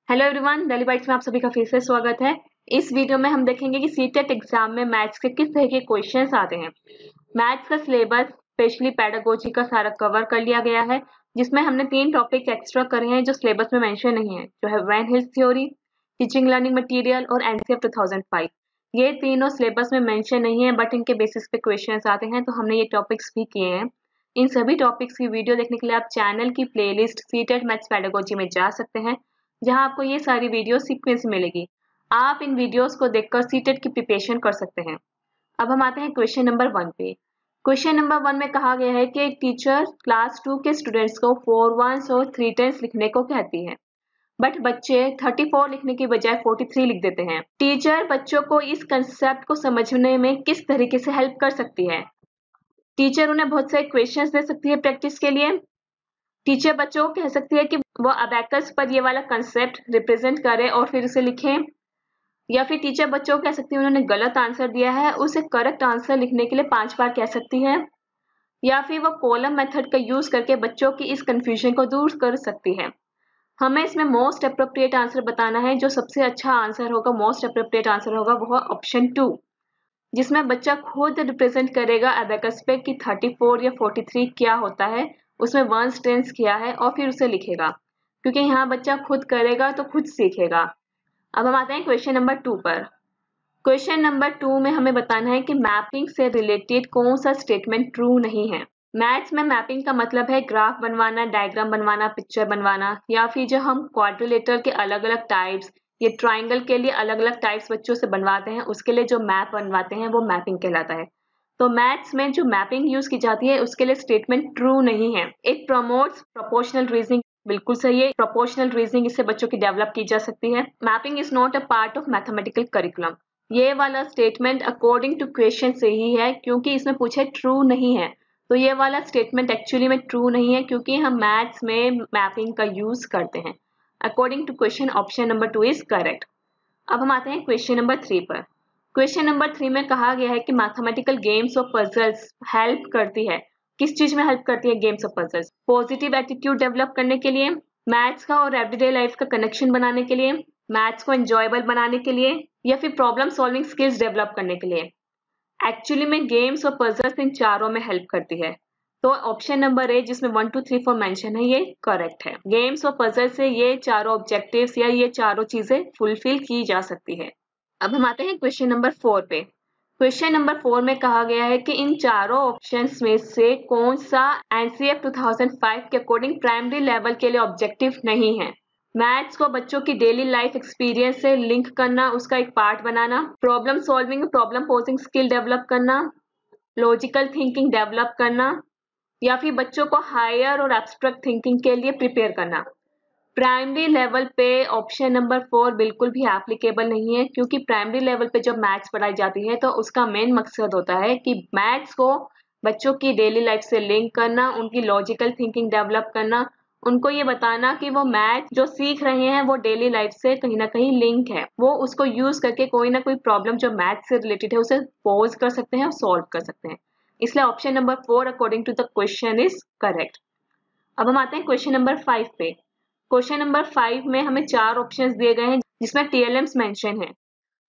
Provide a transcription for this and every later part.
Hello everyone, Delhi bytes में आप सभी का फिर से स्वागत है। इस वीडियो में हम देखेंगे कि सीटेट एग्जाम में मैथ्स के किस तरह के क्वेश्चंस आते हैं। मैथ्स का सिलेबस स्पेशली पेडागोजी का सारा कवर कर लिया गया है, जिसमें हमने 3 टॉपिक एक्स्ट्रा करे हैं जो सिलेबस में मेंशन नहीं है, जो है Van Hiele's theory, teaching learning material और एनसीएफ 2005। ये तीनों सिलेबस में मेंशन नहीं है, बट इनके बेसिस पे क्वेश्चंस आते हैं, तो हमने ये टॉपिक्स भी किए हैं। इन सभी टॉपिक्स की वीडियो देखने के लिए आप चैनल की प्लेलिस्ट सीटेट मैथ्स पेडागोजी में जा सकते हैं, जहां आपको ये सारी वीडियो सीक्वेंस मिलेगी। आप इन वीडियोस को देखकर सीटेट की प्रिपरेशन कर सकते हैं। अब हम आते हैं क्वेश्चन नंबर 1 पे। क्वेश्चन नंबर 1 में कहा गया है कि एक टीचर क्लास 2 के स्टूडेंट्स को 4 वंस और 3 टेंस लिखने को कहती है, बट बच्चे 34 लिखने की बजाय 43 लिख देते हैं। टीचर बच्चों को इस कंसेप्ट को समझने में किस तरीके से हेल्प कर सकती है? टीचर उन्हें बहुत सारे क्वेश्चंस दे सकती है प्रैक्टिस के लिए। टीचर बच्चों को कह सकती है कि वो अबैकस पर ये वाला कंसेप्ट रिप्रेजेंट करे और फिर उसे लिखें, या फिर टीचर बच्चों को कह सकती है उन्होंने गलत आंसर दिया है, उसे करेक्ट आंसर लिखने के लिए 5 बार कह सकती है, या फिर वो कॉलम मेथड का यूज करके बच्चों की इस कंफ्यूजन को दूर कर सकती है। हमें इसमें मोस्ट अप्रोप्रिएट आंसर बताना है। जो सबसे अच्छा आंसर होगा, मोस्ट अप्रोप्रिएट आंसर होगा, वो ऑप्शन 2, जिसमें बच्चा खुद रिप्रेजेंट करेगा अबैकस पे कि 34 या 43 क्या होता है, उसमें वंस टेंस क्या है, और फिर उसे लिखेगा। क्योंकि यहाँ बच्चा खुद करेगा तो खुद सीखेगा। अब हम आते हैं क्वेश्चन नंबर 2 पर। क्वेश्चन नंबर 2 में हमें बताना है कि मैपिंग से रिलेटेड कौन सा स्टेटमेंट ट्रू नहीं है। मैथ्स में मैपिंग का मतलब है ग्राफ बनवाना, डायग्राम बनवाना, पिक्चर बनवाना, या फिर जो हम क्वाड्रिलेटरल के अलग अलग टाइप्स, ये ट्राइंगल के लिए अलग अलग टाइप्स बच्चों से बनवाते हैं, उसके लिए जो मैप बनवाते हैं वो मैपिंग कहलाता है। तो मैथ्स में जो मैपिंग यूज की जाती है उसके लिए स्टेटमेंट ट्रू नहीं है। इट प्रमोट्स प्रोपोर्शनल रीजनिंग, बिल्कुल सही है। प्रोपोर्शनल रीजनिंग इससे बच्चों की डेवलप की जा सकती है। Mapping is not a part of mathematical curriculum. ये वाला स्टेटमेंट अकॉर्डिंग टू क्वेश्चन सही है, क्योंकि इसमें पूछे ट्रू नहीं है। तो ये वाला स्टेटमेंट एक्चुअली में ट्रू नहीं है, क्योंकि हम मैथ्स में मैपिंग का यूज करते हैं। According to question option number 2 is correct. अब हम आते हैं क्वेश्चन नंबर 3 पर। क्वेश्चन नंबर 3 में कहा गया है कि मैथमेटिकल गेम्स और पजल्स हेल्प करती है। किस चीज में हेल्प करती है गेम्स और पजल्स? पॉजिटिव एटीट्यूड डेवलप करने के लिए, मैथ्स का और एवरीडे लाइफ का कनेक्शन बनाने के लिए, मैथ्स को एंजॉयबल बनाने के लिए, या फिर प्रॉब्लम सॉल्विंग स्किल्स डेवलप करने के लिए। एक्चुअली में गेम्स और पजल्स इन चारों में हेल्प करती है। तो ऑप्शन नंबर ए, जिसमें 1 2 3 4 मेंशन है, ये करेक्ट है। गेम्स और पजल से ये चारों ऑब्जेक्टिव्स या ये चारों चीजें फुलफिल की जा सकती है। अब हम आते हैं क्वेश्चन नंबर 4 पे। क्वेश्चन नंबर 4 में कहा गया है कि इन चारों ऑप्शंस में से कौन सा एनसीएफ 2005 के अकॉर्डिंग प्राइमरी लेवल के लिए ऑब्जेक्टिव नहीं है। मैथ्स को बच्चों की डेली लाइफ एक्सपीरियंस से लिंक करना, उसका एक पार्ट बनाना, problem solving, problem posing skill develop करना, लॉजिकल थिंकिंग डेवलप करना, या फिर बच्चों को हायर और एब्स्ट्रैक्ट थिंकिंग के लिए प्रिपेयर करना। प्राइमरी लेवल पे ऑप्शन नंबर 4 बिल्कुल भी एप्लीकेबल नहीं है, क्योंकि प्राइमरी लेवल पे जब मैथ्स पढ़ाई जाती है तो उसका मेन मकसद होता है कि मैथ्स को बच्चों की डेली लाइफ से लिंक करना, उनकी लॉजिकल थिंकिंग डेवलप करना, उनको ये बताना कि वो मैथ जो सीख रहे हैं वो डेली लाइफ से कहीं ना कहीं लिंक है, वो उसको यूज करके कोई ना कोई प्रॉब्लम जो मैथ से रिलेटेड है उसे पोज कर सकते हैं और सॉल्व कर सकते हैं। इसलिए option number 4 according to the question is correct. अब हम आते हैं क्वेश्चन नंबर 5 पे। क्वेश्चन नंबर 5 में हमें 4 ऑप्शंस दिए गए हैं, जिसमें टीएलएम्स मेंशन है।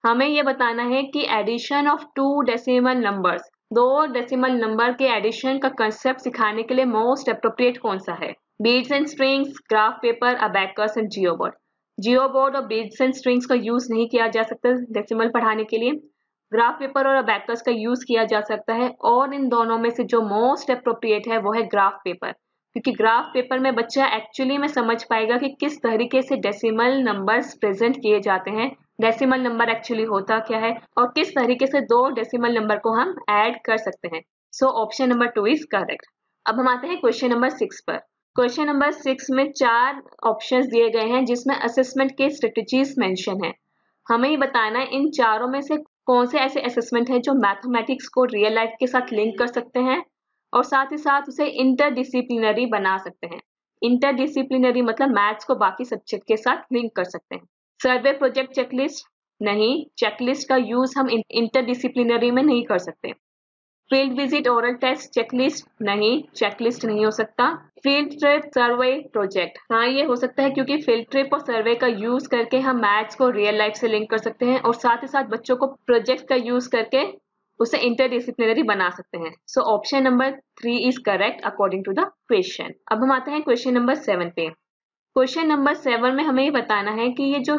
हमें यह बताना है कि addition of 2 decimal numbers, 2 decimal number के एडिशन का कंसेप्ट सिखाने के लिए मोस्ट अप्रोप्रिएट कौन सा है। Beads and strings, graph paper, abacus and geoboard. Geoboard और बीड्स एंड स्ट्रिंग्स का यूज नहीं किया जा सकता डेसिमल पढ़ाने के लिए। ग्राफ पेपर और अबैकस का यूज किया जा सकता है, और इन दोनों में से जो मोस्ट अप्रोप्रिएट है वो है ग्राफ पेपर, क्योंकि ग्राफ पेपर में बच्चा एक्चुअली में समझ पाएगा कि किस तरीके से डेसिमल नंबर्स प्रेजेंट किए जाते हैं, डेसिमल नंबर एक्चुअली होता क्या है, और किस तरीके से 2 डेसिमल नंबर को हम ऐड कर सकते हैं। So option number 2 is correct. अब हम आते हैं क्वेश्चन नंबर 6 पर। क्वेश्चन नंबर 6 में 4 ऑप्शंस दिए गए हैं, जिसमें असेसमेंट के स्ट्रेटजीज मेंशन है। हमें ये बताना है इन चारों में से कौन से ऐसे असेसमेंट है जो मैथमेटिक्स को रियल लाइफ के साथ लिंक कर सकते हैं और साथ ही साथ उसे इंटरडिसिप्लिनरी बना सकते हैं। इंटरडिसिप्लिनरी मतलब मैथ्स को बाकी सब्जेक्ट के साथ लिंक कर सकते हैं। सर्वे प्रोजेक्ट चेकलिस्ट नहीं, चेकलिस्ट का यूज हम इंटरडिसिप्लिनरी में नहीं कर सकते। Field visit, oral test, checklist नहीं, चेकलिस्ट नहीं हो सकता। फील्ड ट्रिप, सर्वे, प्रोजेक्ट, हाँ ये हो सकता है क्योंकि फील्ड ट्रिप और सर्वे का यूज करके हम मैथ्स को रियल लाइफ से लिंक कर सकते हैं और साथ ही साथ बच्चों को प्रोजेक्ट का यूज करके उसे इंटरडिसिप्लिनरी बना सकते हैं। So option number 3 is correct according to the question. अब हम आते हैं क्वेश्चन नंबर 7 पे। क्वेश्चन नंबर 7 में हमें ये बताना है कि ये जो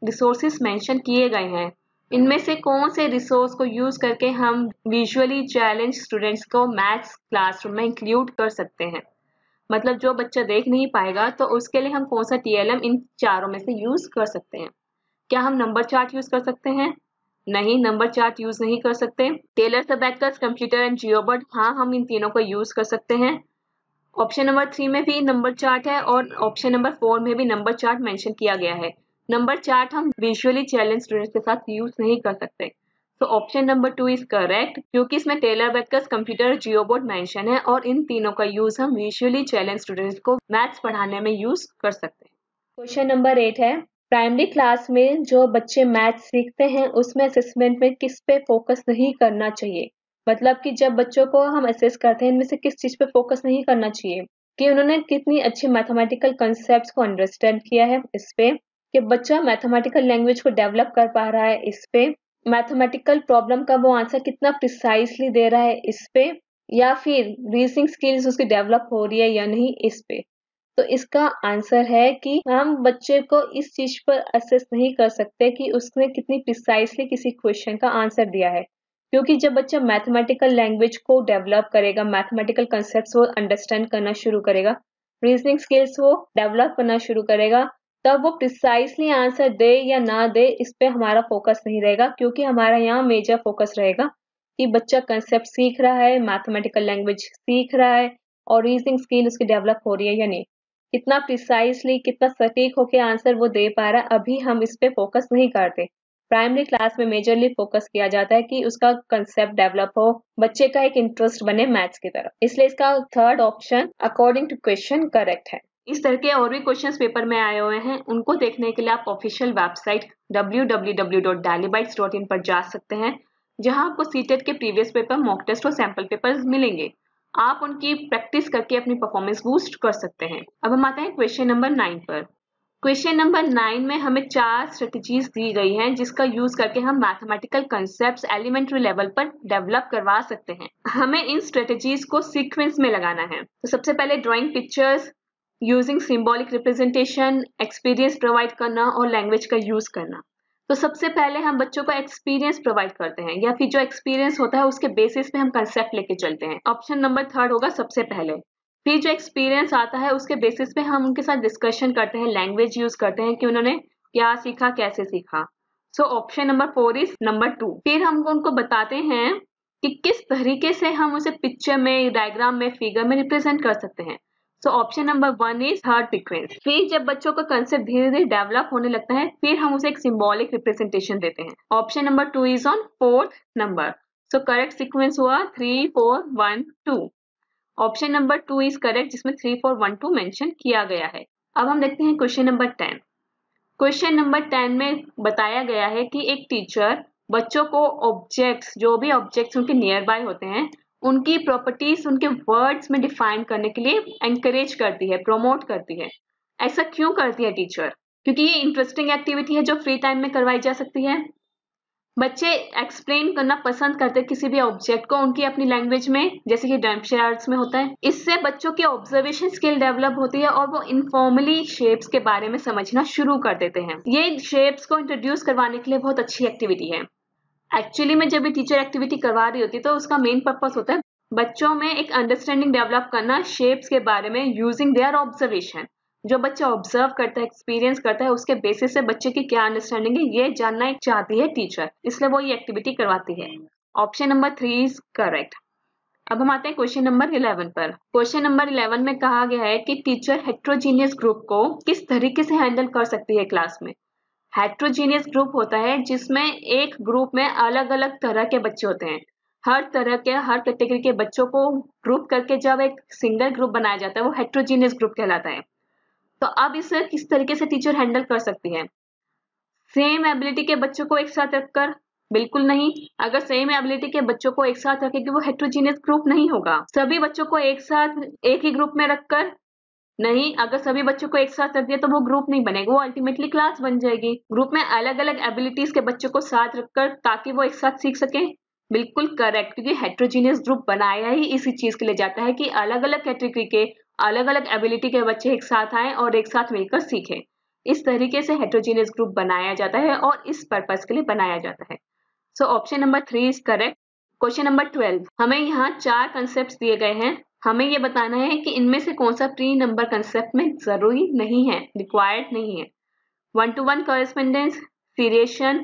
रिसोर्सेस मेंशन किए गए हैं इनमें से कौन से रिसोर्स को यूज करके हम विजुअली चैलेंज स्टूडेंट्स को मैथ्स क्लासरूम में इंक्लूड कर सकते हैं। मतलब जो बच्चा देख नहीं पाएगा तो उसके लिए हम कौन सा TLM इन चारों में से यूज कर सकते हैं। क्या हम नंबर चार्ट यूज कर सकते हैं? नहीं, नंबर चार्ट यूज नहीं कर सकते। टेलर्स अबेकस, कंप्यूटर एंड जियोबर्ड, हाँ हम इन तीनों को यूज कर सकते हैं। ऑप्शन नंबर 3 में भी नंबर चार्ट है और ऑप्शन नंबर 4 में भी नंबर चार्ट मेंशन किया गया है। नंबर चार्ट हम विजुअली चैलेंज स्टूडेंट्स के साथ यूज नहीं कर सकते। तो ऑप्शन नंबर 2 इज करेक्ट क्योंकि इसमें टेलर अबेकस, कंप्यूटर, जियोबोर्ड मेंशन है और इन तीनों का यूज हम विजुअली चैलेंज स्टूडेंट्स को मैथ्स पढ़ाने में यूज कर सकते हैं। क्वेश्चन नंबर 8 है, प्राइमरी क्लास में जो बच्चे मैथ्स सीखते हैं उसमें असेसमेंट में किस पे फोकस नहीं करना चाहिए। मतलब कि जब बच्चों को हम असेस करते हैं इनमें से किस चीज पे फोकस नहीं करना चाहिए कि उन्होंने कितनी अच्छी मैथमेटिकल कॉन्सेप्ट्स को अंडरस्टैंड किया है, इस पे कि बच्चा मैथमेटिकल लैंग्वेज को डेवलप कर पा रहा है, इस पे मैथमेटिकल प्रॉब्लम का वो आंसर कितना प्रिसाइसली दे रहा है, इस पे या फिर रीजनिंग स्किल्स उसकी डेवलप हो रही है या नहीं, इस पे। तो इसका आंसर है कि हम बच्चे को इस चीज पर असेस नहीं कर सकते कि उसने कितनी प्रिसाइसली किसी क्वेश्चन का आंसर दिया है, क्योंकि जब बच्चा मैथमेटिकल लैंग्वेज को डेवलप करेगा, मैथमेटिकल कंसेप्ट्स वो अंडरस्टैंड करना शुरू करेगा, रीजनिंग स्किल्स वो डेवलप करना शुरू करेगा, तब वो प्रिसाइसली आंसर दे या ना दे इस पे हमारा फोकस नहीं रहेगा, क्योंकि हमारा यहाँ मेजर फोकस रहेगा कि बच्चा कंसेप्ट सीख रहा है, मैथमेटिकल लैंग्वेज सीख रहा है और रीजनिंग स्किल उसकी डेवलप हो रही है या नहीं, कितना प्रिसाइसली, कितना सटीक होके आंसर वो दे पा रहा है, अभी हम इस पे फोकस नहीं करते। प्राइमरी क्लास में मेजरली फोकस किया जाता है कि उसका कंसेप्ट डेवलप हो, बच्चे का एक इंटरेस्ट बने मैथ्स की तरफ, इसलिए इसका third option according to question correct है। इस तरह के और भी क्वेश्चंस पेपर में आए हुए हैं, उनको देखने के लिए आप ऑफिशियल वेबसाइट www.dalybytes.in पर जा सकते हैं, जहां आपको सीटेट के प्रीवियस पेपर, मॉक टेस्ट और सैंपल पेपर्स मिलेंगे। आप उनकी प्रैक्टिस करके अपनी परफॉर्मेंस बूस्ट कर सकते हैं। अब हम आते हैं क्वेश्चन नंबर 9 पर। क्वेश्चन नंबर 9 में हमें 4 स्ट्रेटजीज दी गई हैं जिसका यूज करके हम मैथमेटिकल कंसेप्ट्स एलिमेंट्री लेवल पर डेवलप करवा सकते हैं। हमें इन स्ट्रेटजीज को सीक्वेंस में लगाना है। तो सबसे पहले drawing pictures, using symbolic representation, experience provide करना और लैंग्वेज का यूज करना। तो सबसे पहले हम बच्चों को एक्सपीरियंस प्रोवाइड करते हैं या फिर जो एक्सपीरियंस होता है उसके बेसिस पे हम कंसेप्ट लेके चलते हैं। ऑप्शन नंबर 3 होगा सबसे पहले। फिर जो एक्सपीरियंस आता है उसके बेसिस पे हम उनके साथ डिस्कशन करते हैं, लैंग्वेज यूज करते हैं कि उन्होंने क्या सीखा, कैसे सीखा। सो ऑप्शन नंबर 4 इज नंबर 2। फिर हम उनको बताते हैं कि किस तरीके से हम उसे पिक्चर में, डायग्राम में, फिगर में रिप्रेजेंट कर सकते हैं। So option number 1 is third sequence. फिर जब बच्चों का कंसेप्ट धीरे धीरे डेवलप होने लगता है फिर हम उसे एक सिंबॉलिक रिप्रेजेंटेशन देते हैं। Option number 2 is on fourth number. So correct sequence हुआ 3 4 1 2। ऑप्शन नंबर 2 इज करेक्ट जिसमें 3 4 1 2 मेंशन किया गया है। अब हम देखते हैं क्वेश्चन नंबर 10। क्वेश्चन नंबर 10 में बताया गया है कि एक टीचर बच्चों को ऑब्जेक्ट्स, जो भी ऑब्जेक्ट्स उनके नियर बाय होते हैं, उनकी प्रॉपर्टीज उनके वर्ड्स में डिफाइन करने के लिए एनकरेज करती है, प्रोमोट करती है। ऐसा क्यों करती है टीचर? क्योंकि ये इंटरेस्टिंग एक्टिविटी है जो फ्री टाइम में करवाई जा सकती है। बच्चे एक्सप्लेन करना पसंद करते हैं किसी भी ऑब्जेक्ट को उनकी अपनी लैंग्वेज में, जैसे कि डैम्पशेयर आर्ट्स में होता है। इससे बच्चों की ऑब्जर्वेशन स्किल डेवलप होती है और वो इनफॉर्मली शेप्स के बारे में समझना शुरू कर देते हैं। ये शेप्स को इंट्रोड्यूस करवाने के लिए बहुत अच्छी एक्टिविटी है। एक्चुअली में जब ये टीचर एक्टिविटी करवा रही होती है तो उसका मेन पर्पस होता है बच्चों में एक अंडरस्टैंडिंग डेवलप करना शेप्स के बारे में यूजिंग देयर ऑब्जर्वेशन। जो बच्चा ऑब्जर्व करता है, एक्सपीरियंस करता है, उसके बेसिस से बच्चे की क्या अंडरस्टैंडिंग है ये जानना चाहती है टीचर, इसलिए वो ये एक्टिविटी करवाती है। Option number 3 is correct. अब हम आते हैं क्वेश्चन नंबर 11 पर। क्वेश्चन नंबर 11 में कहा गया है कि टीचर हेट्रोजीनियस ग्रुप को किस तरीके से हैंडल कर सकती है क्लास में। हेट्रोजीनियस ग्रुप होता है जिसमें एक ग्रुप में अलग अलग तरह के बच्चे होते हैं। हर तरह के, हर कैटेगरी के बच्चों को ग्रुप करके जब एक सिंगल ग्रुप बनाया जाता है वो हेट्रोजीनियस ग्रुप कहलाता है। तो अब इसे किस तरीके से टीचर हैंडल कर सकती है। सेम एबिलिटी के बच्चों को एक साथ रखकर, बिल्कुल नहीं। अगर सेम एबिलिटी के बच्चों को एक साथ रखेंगे वो हेट्रोजीनियस ग्रुप नहीं होगा। सभी बच्चों को एक साथ एक ही ग्रुप में रखकर नहीं, अगर सभी बच्चों को एक साथ रख दिया तो वो ग्रुप नहीं बनेगा, वो अल्टीमेटली क्लास बन जाएगी। ग्रुप में अलग अलग एबिलिटीज के बच्चों को साथ रखकर ताकि वो एक साथ सीख सके। बिल्कुल करेक्ट, क्योंकि हेट्रोजीनियस ग्रुप बनाया ही इसी चीज के लिए जाता है कि अलग अलग कैटेगरी के अलग अलग एबिलिटी के बच्चे एक साथ आए और एक साथ मिलकर सीखें। इस तरीके से हेट्रोजीनियस ग्रुप बनाया जाता है और इस पर्पज के लिए बनाया जाता है। So option number 3 is correct. Question number 12, हमें यहाँ 4 कंसेप्ट दिए गए हैं। हमें ये बताना है कि इनमें से कौन सा प्री नंबर कंसेप्ट में जरूरी नहीं है, रिक्वायर्ड नहीं है। 1-to-1 correspondence, seriation,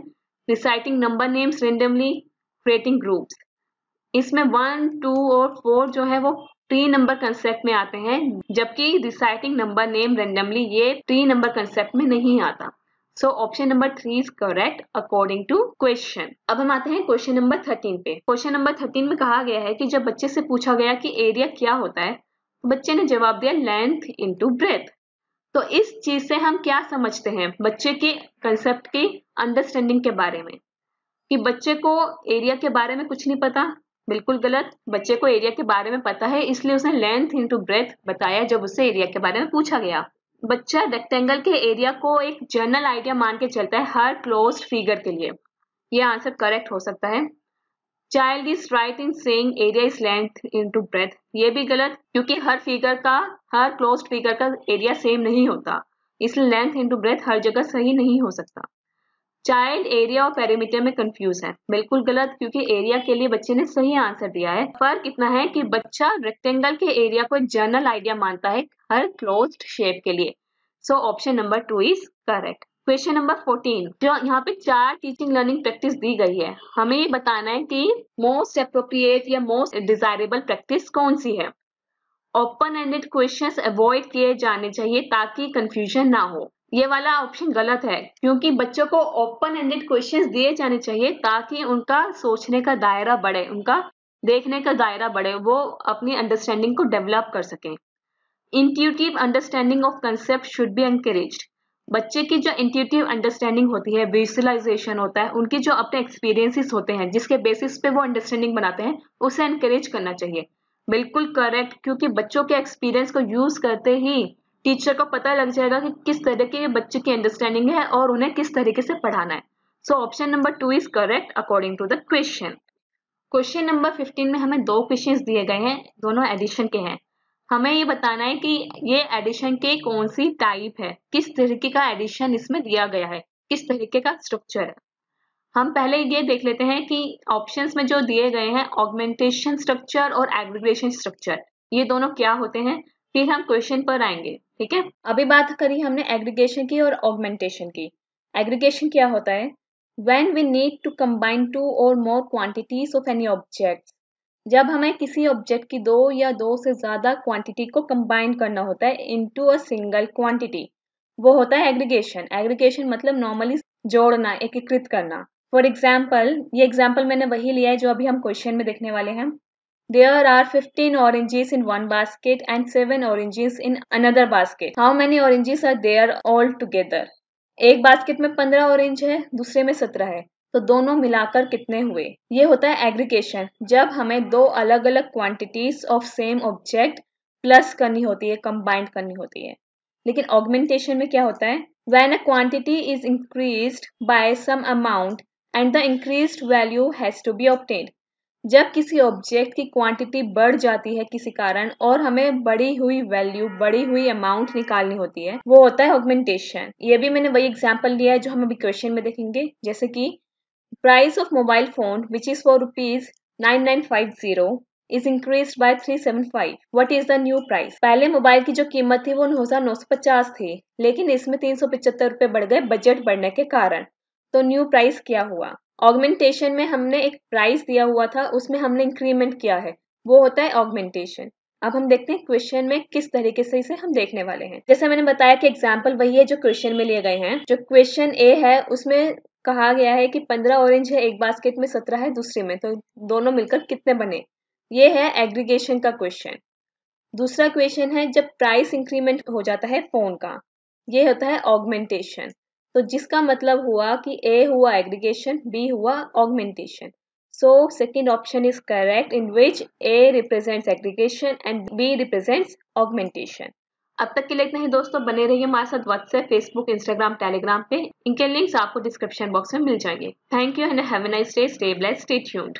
reciting number names randomly, creating groups। इसमें 1, 2 और 4 जो है वो प्री नंबर कंसेप्ट में आते हैं, जबकि रिसाइटिंग नंबर नेम रेंडमली ये प्री नंबर कंसेप्ट में नहीं आता। So option number 3 is correct according to question. अब हम आते हैं क्वेश्चन नंबर 13 पे। क्वेश्चन नंबर 13 में कहा गया है कि जब बच्चे से पूछा गया कि एरिया क्या होता है, तो बच्चे ने जवाब दिया लेंथ इनटू ब्रेथ। तो इस चीज से हम क्या समझते हैं बच्चे के कंसेप्ट की अंडरस्टैंडिंग के बारे में, कि बच्चे को एरिया के बारे में कुछ नहीं पता। बिल्कुल गलत, बच्चे को एरिया के बारे में पता है, इसलिए उसने लेंथ इनटू ब्रेथ बताया जब उससे एरिया के बारे में पूछा गया। बच्चा रेक्टेंगल के एरिया को एक जनरल आइडिया मान के चलता है हर क्लोज्ड फिगर के लिए। यह आंसर करेक्ट हो सकता है। Child is right in saying area is length into breadth, ये भी गलत, क्योंकि हर क्लोज्ड फिगर का एरिया सेम नहीं होता, इसलिए लेंथ इनटू ब्रेथ हर जगह सही नहीं हो सकता। चाइल्ड एरिया और पेरीमीटर में कंफ्यूज है, बिल्कुल गलत, क्योंकि एरिया के लिए बच्चे ने सही आंसर दिया है। फर्क इतना है कि बच्चा रेक्टेंगल के एरिया को एक जनरल आइडिया मानता है हर क्लोज्ड शेप के लिए। सो option number 2 is correct. Question number 14, जो यहाँ पे 4 टीचिंग लर्निंग प्रैक्टिस दी गई है, हमें ये बताना है कि मोस्ट अप्रोप्रिएट या मोस्ट डिजायरेबल प्रैक्टिस कौन सी है। ओपन एंडेड क्वेश्चंस अवॉइड किए जाने चाहिए ताकि कंफ्यूजन ना हो। ये वाला ऑप्शन गलत है, क्योंकि बच्चों को ओपन एंडेड क्वेश्चंस दिए जाने चाहिए ताकि उनका सोचने का दायरा बढ़े, उनका देखने का दायरा बढ़े, वो अपनी अंडरस्टैंडिंग को डेवलप कर सकें। Intuitive understanding of concept should be encouraged. बच्चे की जो इंट्यूटिव अंडरस्टैंडिंग होती है, विजुअलाइजेशन होता है, उनकी जो अपने एक्सपीरियंसेस होते हैं जिसके बेसिस पे वो अंडरस्टैंडिंग बनाते हैं, उसे एनकरेज करना चाहिए। बिल्कुल करेक्ट, क्योंकि बच्चों के एक्सपीरियंस को यूज करते ही टीचर को पता लग जाएगा कि किस तरह के बच्चे की अंडरस्टैंडिंग है और उन्हें किस तरीके से पढ़ाना है। So option number 2 is correct according to the question. Question number 15 में हमें 2 क्वेश्चंस दिए गए हैं, दोनों एडिशन के हैं। हमें ये बताना है कि ये एडिशन के कौन सी टाइप है, किस तरीके का एडिशन इसमें दिया गया है, किस तरीके का स्ट्रक्चर है। हम पहले ये देख लेते हैं कि ऑप्शंस में जो दिए गए हैं ऑगमेंटेशन स्ट्रक्चर और एग्रीगेशन स्ट्रक्चर, ये दोनों क्या होते हैं, फिर हम क्वेश्चन पर आएंगे। ठीक है, अभी बात करी हमने एग्रीगेशन की और ऑगमेंटेशन की। एग्रीगेशन क्या होता है? When we need to combine 2 or more quantities of any object, जब हमें किसी ऑब्जेक्ट की 2 या 2 से ज्यादा क्वांटिटी को कंबाइन करना होता है इनटू अ सिंगल क्वांटिटी, वो होता है एग्रीगेशन। एग्रीगेशन मतलब नॉर्मली जोड़ना, एकीकृत करना। फॉर एग्जाम्पल, ये एग्जाम्पल मैंने वही लिया है जो अभी हम क्वेश्चन में देखने वाले हैं। There are 15 oranges in one basket and 7 oranges in another basket. How many oranges are there all together? एक बास्केट में 15 ऑरेंज है, दूसरे में 17 है, तो दोनों मिलाकर कितने हुए? ये होता है एग्रीगेशन, जब हमें 2 अलग अलग quantities of same object plus करनी होती है, कंबाइंड करनी होती है। लेकिन ऑगमेंटेशन में क्या होता है? When a quantity is increased by some amount and the increased value has to be obtained. जब किसी ऑब्जेक्ट की क्वांटिटी बढ़ जाती है किसी कारण और हमें बढ़ी हुई वैल्यू, बढ़ी हुई अमाउंट निकालनी होती है, वो होता है ऑगमेंटेशन। ये भी मैंने वही एग्जांपल लिया है जो हम अभी क्वेश्चन में देखेंगे, जैसे कि price of mobile phone which is for ₹9950 is increased by 375. What is the new price? पहले मोबाइल की जो कीमत थी वो 9,950 थी, लेकिन इसमें 375 रुपए बढ़ गए बजट बढ़ने के कारण। तो न्यू प्राइस क्या हुआ? ऑगमेंटेशन में हमने एक प्राइस दिया हुआ था, उसमें हमने इंक्रीमेंट किया है, वो होता है ऑगमेंटेशन। अब हम देखते हैं क्वेश्चन में किस तरीके से इसे हम देखने वाले हैं। जैसे मैंने बताया कि एग्जाम्पल वही है जो क्वेश्चन में लिए गए हैं। जो क्वेश्चन ए है उसमें कहा गया है कि 15 ऑरेंज है एक बास्केट में, 17 है दूसरे में, तो दोनों मिलकर कितने बने? ये है एग्रीगेशन का क्वेश्चन। दूसरा क्वेश्चन है जब प्राइस इंक्रीमेंट हो जाता है फोन का, ये होता है ऑगमेंटेशन। तो जिसका मतलब हुआ कि ए हुआ एग्रीगेशन, बी हुआ augmentation. So second option is correct in which A represents aggregation and B represents augmentation. अब तक के लिए इतना ही दोस्तों, बने रहिए हमारे साथ व्हाट्सएप, फेसबुक, इंस्टाग्राम, टेलीग्राम पे। इनके लिंक्स आपको डिस्क्रिप्शन बॉक्स में मिल जाएंगे। Thank you and have a nice day, stay blessed, stay tuned.